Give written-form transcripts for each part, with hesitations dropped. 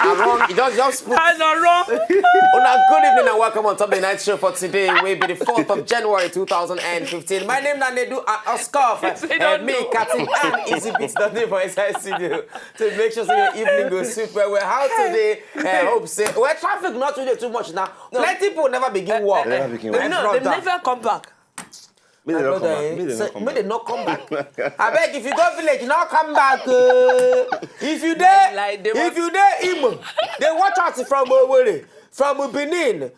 I'm wrong. You just put. I'm not wrong. Good evening and welcome on Top the Night Show for today. Will be the 4th of January 2015. My name is Nedu and me, Katim, and Easy Beats don't need for inside studio to make sure your evening goes super well. How today? Hope say well, traffic not really too much now. Plenty people never begin work. They never come back. May they not come back. I beg if you go village, not come back. If you there, Imo, they watch us from Benin.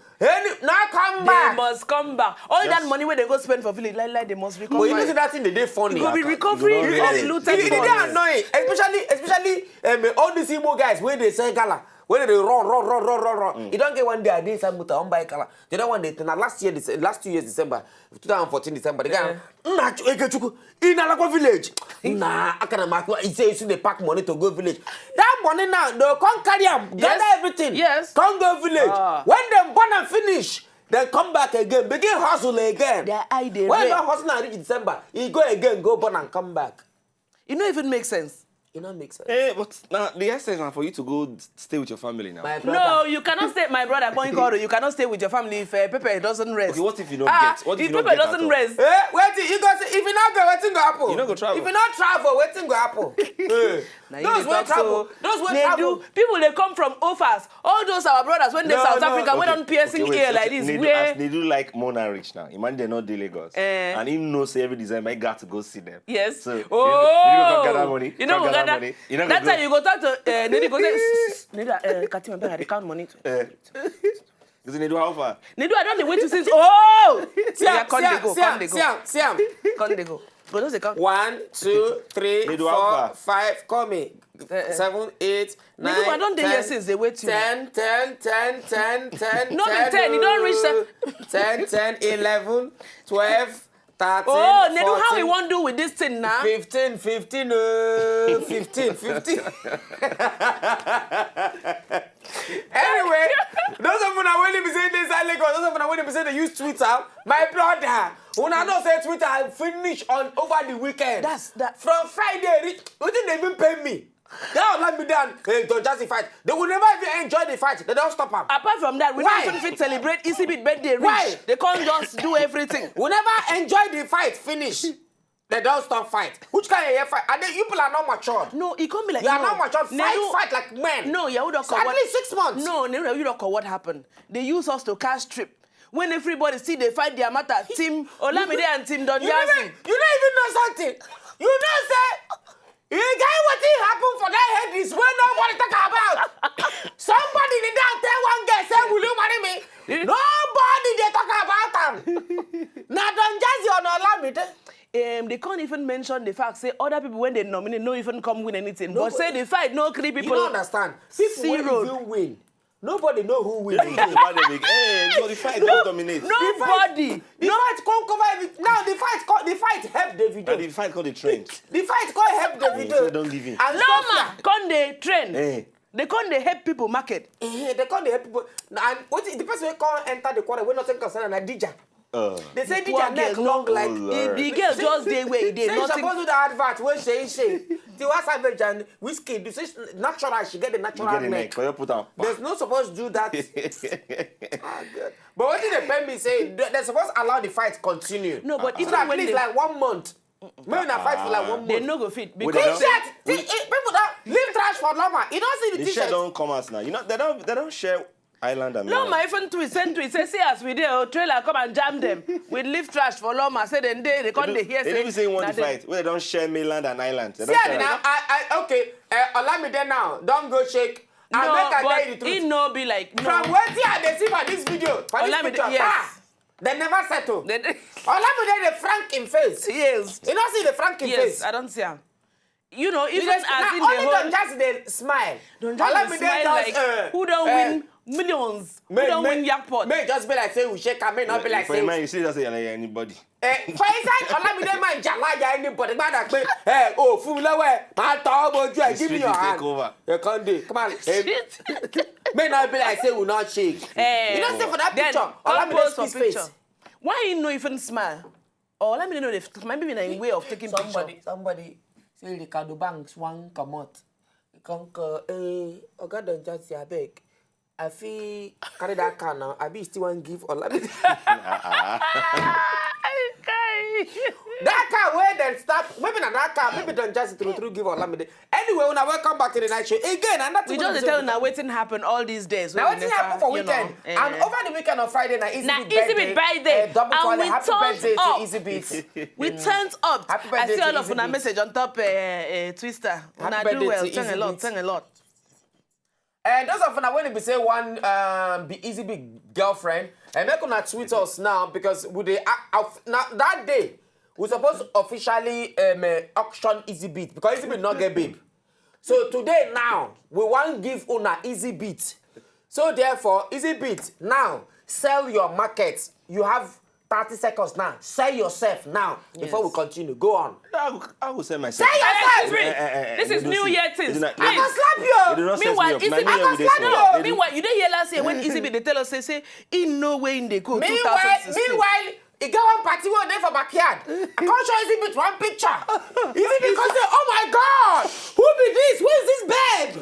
Now come back. They must come back. All that money where they go spend for village, like they must recover. But you know that thing they funny. It will be recovery of looted funds. It is annoying, especially all these Igbo guys when they say gala. When they run. You don't get one day I did some muta on by color. The other one day, last 2 years December, 2014 December, the guy, in Alago village. Nah, I can't mark what he says they pack money to go village. That money now, they'll come carry them, gather everything. Yes. Come go village. When they born and finish, then come back again, begin hustle again. Their idea. When you hustle and reach December, you go again, go born and come back. It don't even make sense. It don't make sense. But now the essence is for you to go stay with your family now. No, you cannot stay. My brother, you cannot stay with your family if Pepe doesn't rest. Okay, what if you don't get? What if you don't Pepe get doesn't rest? Wait, you go. If you not go, waiting go happen. You not go travel. If you not travel, waiting go happen. Those who travel. People they come from offers. All those our brothers when they South Africa, we don't piercing ear like this. They do like Mona Rich now. Imagine they're not Lagos, and he knows every December I got to go see them. Yes. So you go gather money. You know money. That's how you go talk to Nedu. Go say Nedu, Katim, I count money. Because Nedu how far? Nedu, I don't wait to since. Oh, Siam. Go those count. 1, 2, 3, Nedu, 4, 5. Call me. 7, 8, 9. Nedu, I don't dey here since they wait you. 10. No, 10. You don't reach 10, 11, 12. 13, oh, Nedu, 14, how you want to do with this thing now? 15. Anyway, those of you that when they say this, those of you that when they say they use Twitter, my brother, when I don't say Twitter, I finish on over the weekend. That's that. From Friday, what did they even pay me? They don't let me down. Don Jazzy fight. They will never even enjoy the fight. They don't stop them. Apart from that, we don't even fit celebrate ECB birthday. Why? They can't just do everything. We never enjoy the fight. Finish. They don't stop fight. Which kind of fight? And then you people are not matured. No, it can't be like you are not matured. Fight like men. No, you would so at least 6 months. No, you don't know what happened. They use us to cash trip. When everybody see they fight their matter, Team OlaEmide and Team Don Jazzy. You don't even know something. You know, say. You guy what happened for that head is when nobody talk about. Somebody did not tell one guy say, will you marry me? Nobody they talk about them. Now Don Jazzy or OlaEmide. They can't even mention the fact, say other people when they nominate no even come win anything. But say the fight, no 3 people. You don't understand. People will win. Nobody know who win. So the fight just dominates. Nobody. The fight can't cover everything. Now the fight help Davido. And the fight called the trend. The fight can't help Davido. So don't give in. And no man, can't they trend? They can't they help people market. They can't they help people. And what the person who can't enter the quarter, we're not concerned and DJ. They say DJ neck long like the girl just they way they nothing. Supposed to the advert when say the was savage and whiskey. You say natural, she get the natural neck. There's no supposed to do that. Good. But what did the PMB say? They're supposed to allow the fight continue. No, but even at when least like 1 month. Maybe not fight for like 1 month. They no go fit because people that leave trash for Loma. You don't see the t-shirt. Don't come out now. You know they don't share. Island and Loma even send tweet say see us we there trailer come and jam them. We leave trash for Loma say then they can't hear say. They even say one to fight where they don't share mainland and island. See now okay OlaEmide now don't go shake. No, but it no be like no. From what they see for this video for this picture, yes. They never settle. OlaEmide the frank in face. Yes. You don't see the frank in face. Yes, I don't see him. You know, even as in the whole... Don't just they smile. Don't just smile like, who don't win millions? Who don't win jackpot? May just be like, say, we shake, I may not be like, say... For you see, that's anybody. For instance, OlaEmide man, Jalaya, anybody, man, that say, hey, oh, Fula, man, talk about you, give me your hand. You can't do. Come on. May not be like, say, we not shake. You don't say for that picture, OlaEmide's face. Why you no even smile? Or OlaEmide know the maybe in a way of taking picture. Somebody. Say Ricardo Banks one come out. Conquer, Oga Don Jazzy, I beg. I feel carry that car now. I be still want give OlaEmide. That car where then stop. Maybe not that car. Maybe Don Jazzy through give OlaEmide. Anyway, when I welcome back to the night show again, and that's we just tell now waiting happen all these days. Now waiting happen for weekend, and over the weekend on Friday night, EasyBeat birthday. Double and we happy birthday to EasyBeat. We turned up. Happy birthday I see all to of a message on top Twister. And I do well. Thank a lot. And those of you when we say one be EasyBeat girlfriend, and make una tweet us now because we they now that day we supposed to officially auction EasyBeat because EasyBeat not get babe. So today now we want give una EasyBeat. So therefore EasyBeat now sell your market. You have 30 seconds now. Sell yourself now before we continue. Go on. I will sell myself. Sell yourself. This is New Year things. I can slap you. Meanwhile, meanwhile, you didn't hear last year when EasyBeat they tell us say in no way in the go 2016. Meanwhile, he got one party one day for backyard. I can't show EasyBeat one picture. EasyBeat can say, oh my God, who be this? Who is this babe?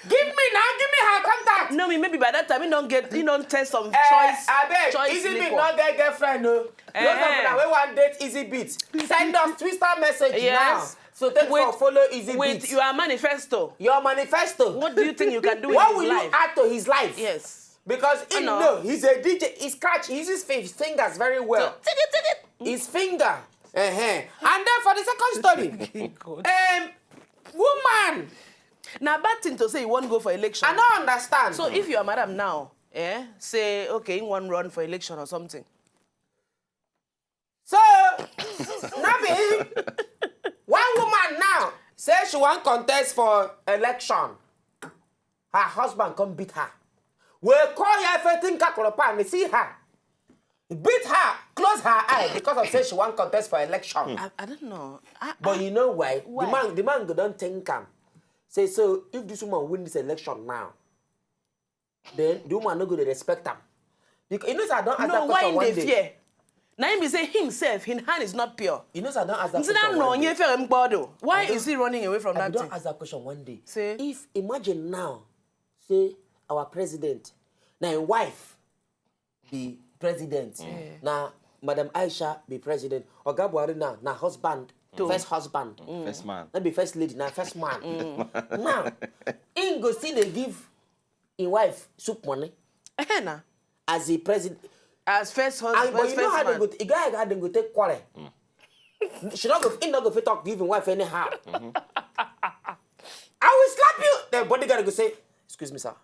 Give me her contact. No, maybe by that time you don't test some choice. I beg, choice EasyBeat not get girlfriend, no. Those of we want date EasyBeat. Send us Twister message now. So follow EasyBeat. With your manifesto. Your manifesto. What do you think you can do in his What life? will you add to his life? Yes. Because he's a DJ. He uses his fingers very well. His finger. And then for the second story, woman. Now bad thing to say you won't go for election. I don't understand. So if you are madam now, say okay, you want run for election or something. So Nabi, one woman now says she want contest for election. Her husband come beat her. We'll call her everything kakoropa and see her. Beat her, close her eye because of say she want contest for election. I don't know. But you know why? The man don't think him. Say so if this woman win this election now, then the woman not going to respect him. Because you know I don't ask that question one day. Fear? Now he say himself, his hand is not pure. You know I don't ask that question one day. Why is he running away from that I don't thing? ask that question one day. Say if imagine now, say our president, now a wife be president, now Madam Aisha be president, or Gabuari now husband, first husband, first man, not be first lady, now first man. Now, in go see they give in wife soup money as the president, as first husband. But you know how they go? A guy had them go take quarrel. She not go fit talk giving wife anyhow. I will slap you. The bodyguard go say, excuse me, sir.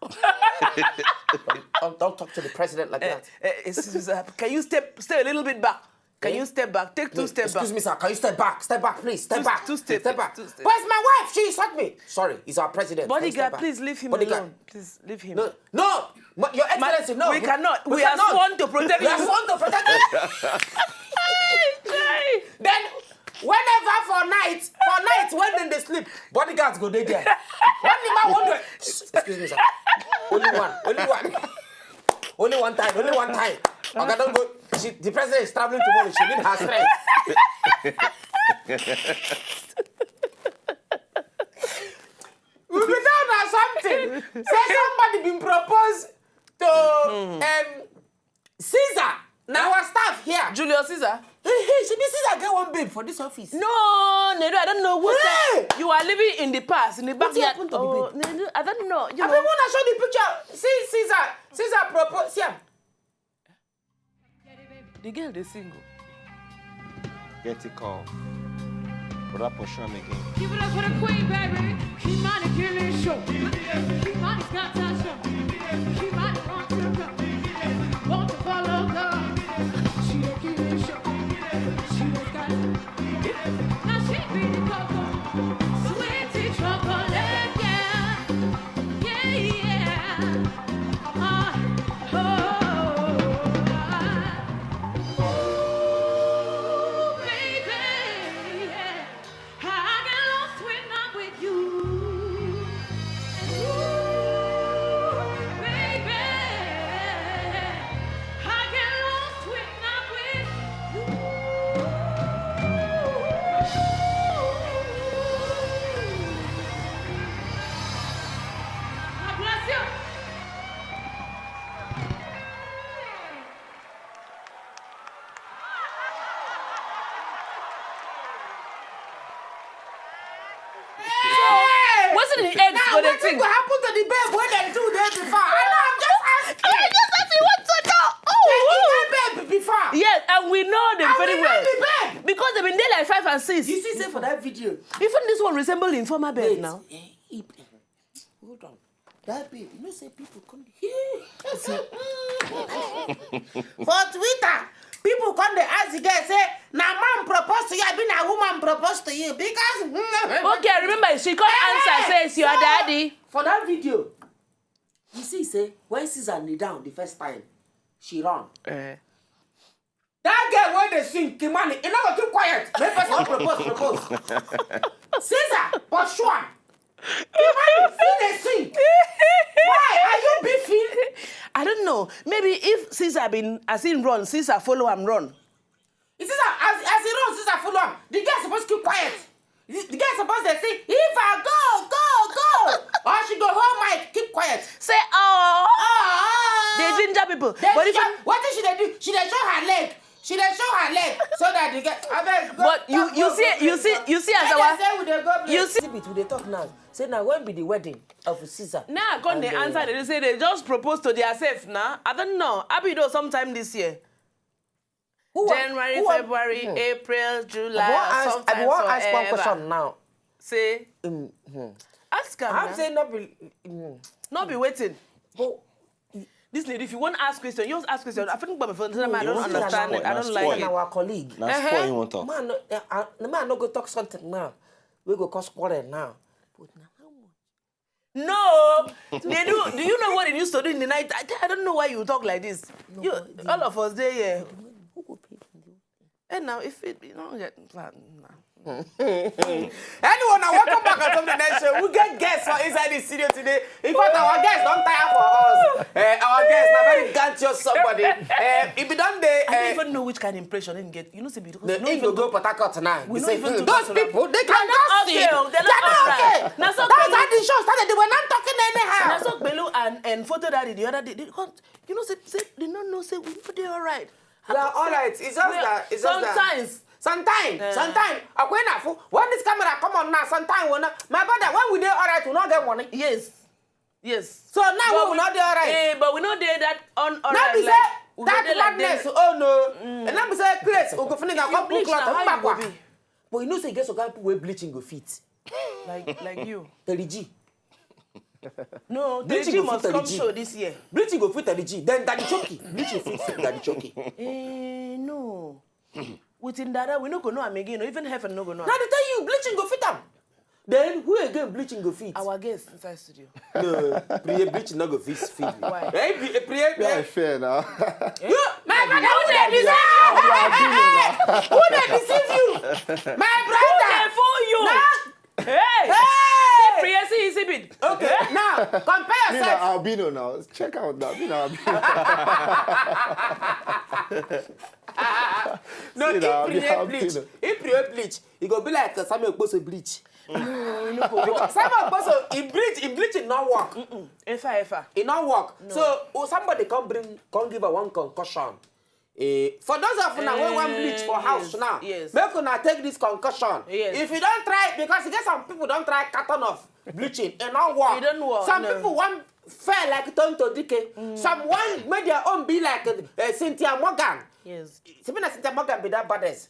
don't talk to the president like that. Can you step a little bit back? Can you step back? Take two steps back. Excuse me, sir. Can you step back? Step back, please. Step back. Two steps. Step back. Two steps. Where's my wife? She shot me. Sorry, he's our president. Bodyguard, please leave him alone. Please leave him. No. Your Excellency, no. We cannot. We are sworn to protect you. We are sworn to protect you. Then, whenever for night, when they sleep, bodyguards go there. When the man wonder, excuse me, sir. Only one. Only one time. Okay, don't go. The president is traveling tomorrow. She need her strength. We be down or something. Say somebody been proposed to Caesar. Now our staff here. Julius Caesar. Hey, she be Caesar get one babe for this office. No, Nedu, I don't know what you are living in the past, in the backyard. What happened to the babe? Nedu, I don't know. I want to show the picture. See Caesar proposed. See. The girl they single. Get it call. Put up on again. Give it up for the queen, baby. Keep money, give me a show. Keep money, got that show. Keep money, want to go. Want to follow girl. She don't give me a show. She don't got it. Now she be the coco. Sweetie chocolate, yeah. I get lost when I'm with you. sing. What happened to the babe when they do that before? I know, I'm just asking. I just asked you what to know. They babe before. Yes, and we know them very well. The babe. Because they've been there like 5 and 6. You see, say for that video. Even this one resembles informer babe now. Hold on. That babe, you know, say people come for Twitter. People come to ask the guy, say, now man proposed to you, I been a woman proposed to you because. Okay, remember, she can't answer, says your daddy. For that video, you see, say, when Caesar kneel down the first time, she run. That girl when they sing, Kimani, you not keep quiet. Make person propose. Caesar, but sure. Kimani, they sing. Why are you beefing? I don't know. Maybe if Caesar been as in run, Caesar follow him run. Caesar, as he runs, Caesar follow him. The girl supposed to keep quiet. The girl supposed to say, if I go. Or she go home, mic, keep quiet. Say, oh. Ah. They ginger people. But what did she do? She did show her leg. So that they get. But you see as our you see it. We talk now. Say now when be the wedding of Caesar? Now come the answer. They say they just proposed to themselves now. I don't know. I'll do sometime this year. January, February, April, July. I want to ask one question now. Say. Ask her. I'm saying not be waiting. But this lady, if you want to ask question, you just ask question. I think about my phone. I don't understand it. I don't like it. Our colleague. That's what you want to talk. Man, the man no go talk something now. We go cause quarrel now. But now how much? No, they do. Do you know what they used to do in the night? I don't know why you talk like this. No, all of us there. Who go pay for the? And now, if it you don't get Anyone, now welcome back on the next show. We get guests for inside the studio today. In fact, our guests don't tire for us. Our guests are very gantious somebody. If you don't, I don't even know which kind of impression they get. You know, see, because they even go Port Harcourt tonight. We say, even those people, they can not see. They're not okay. That's how the show started. They were not talking anyhow. That's what Belu and Photo Daddy the other day. You know, say they don't know. Say they're all right. Yeah, all right. It's just that. It's just that. Sometimes, when this camera come on now, sometimes my brother, when we do all right, we not get money. Yes. So now we will not do all right. But we not do that on all right. Now that madness, oh no. And now we say, Chris, we go finish our couple cloth. But you know, say, guess what people wear bleaching go fit. Like you. 30G. No, 30G must come show this year. Bleaching go fit 30G. Then Daddy Choki. Bleaching fit Daddy Choki. No. Within that, we no go know am again, or even heaven no go know. Now they tell you bleaching go fit am. Then who again bleaching go fit? Our guest inside studio. No, bleaching not go fit. Why? Yeah, fair now. You, my brother, who they deceive you? Who they deceive you? My brother. Who they fool you? Hey! Priya, see his bit. Okay, now compare yourself. Albino now. Check out that. No, if Priya bleach, it go be like Samuel Boso bleach. No. Samuel Boso, he bleach it not work. Efa. It not work. No. So somebody come give her one concussion. For those of you now who want bleach for house now, make una take this concussion. If you don't try, because you get some people don't try carton of bleaching, it not work. It don't work. Some people want fair like Tonto Dike. Some want make their own be like Cynthia Morgan. Yes. Cynthia Morgan be that baddest.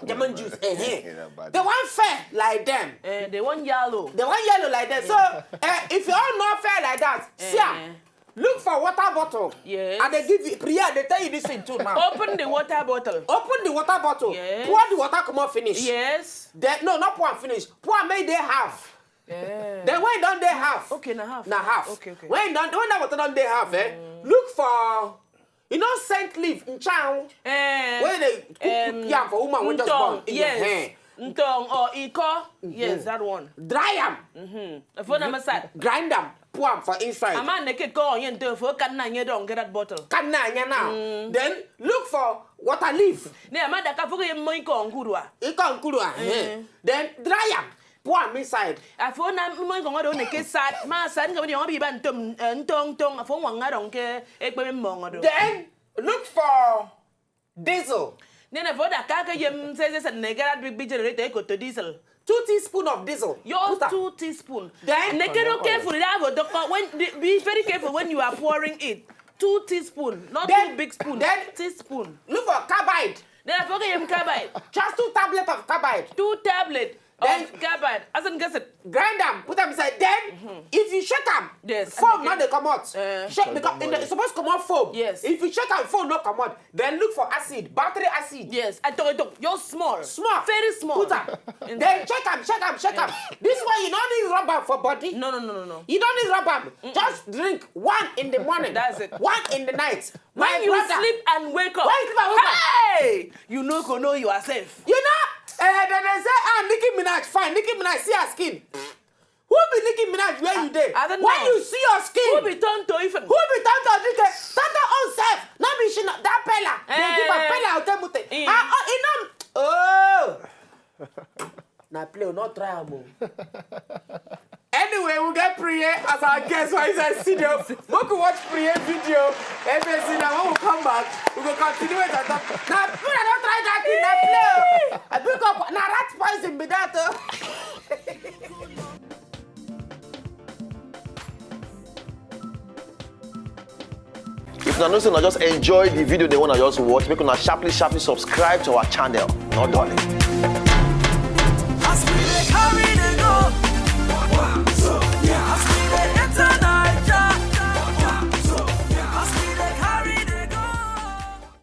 Lemon juice. They want fair like them. They want yellow. They want yellow like that. So if you all not fair like that, see. Look for water bottle. Yes. And they give you, Priya, they tell you this thing too now. Open the water bottle. Open the water bottle. Yes. Pour the water, come on, finish. Yes. No, not pour and finish. Pour make they half. Yeah. Then when done they half. Okay, now half. Now half. Okay. When that water done they half, look for, scent leaf in chow. When they cook yam for woman, we just born in your hand. Ntong or iko. Yes, that one. Dry them. Grind them. Pour them for inside. A man naked go on yen for canna don't get that bottle. Canna now. Then look for water leaf. Ne man that can forget my kongurua. Then dry them. Pour them inside. I phone my kongo naked sad. Ma sad go you be bantum tong. I phone one I don't care. Then look for diesel. Then I vote a kaka yem says and they get big generator to diesel. 2 teaspoons of diesel. Your 2 teaspoons. Then careful. Be very careful when you are pouring it. 2 teaspoons, not 2 big spoons. Then teaspoon. Look for carbide. Then I forget him carbide. Just 2 tablets of carbide. 2 tablets. Then carbide. As in guess it. Grind them, put them inside. Then if you shake them, yes, foam not they come out. Shake because it's supposed to come out foam. Yes. If you shake them, foam not come out. Then look for acid, battery acid. Yes. I told you're small. Small. Very small. Put them. Then shake them. This one you don't need rubber for body. No. You don't need rubber. Just drink 1 in the morning. That's it. 1 in the night. When you sleep and wake up. When you sleep and wake up. Hey! You know yourself. You know? Then they say, Nicki Minaj, fine. Nicki Minaj, see her skin. Who be Nicki Minaj where you dey? When you see your skin. Who be turned to even? Who be turned to Nicki? Tata own self. Not be she not that pella. They give a pella out there mute. Oh. Now play, not try am. Anyway, we'll get Priye as our guest for inside studio. We can watch Priye video. FSC, now when we come back, we will continue with that. Now, people don't try that thing, now play. I pick up, now rat poison be that. If you know, so just enjoy the video they want to just watch, make una sharply subscribe to our channel. Not darling.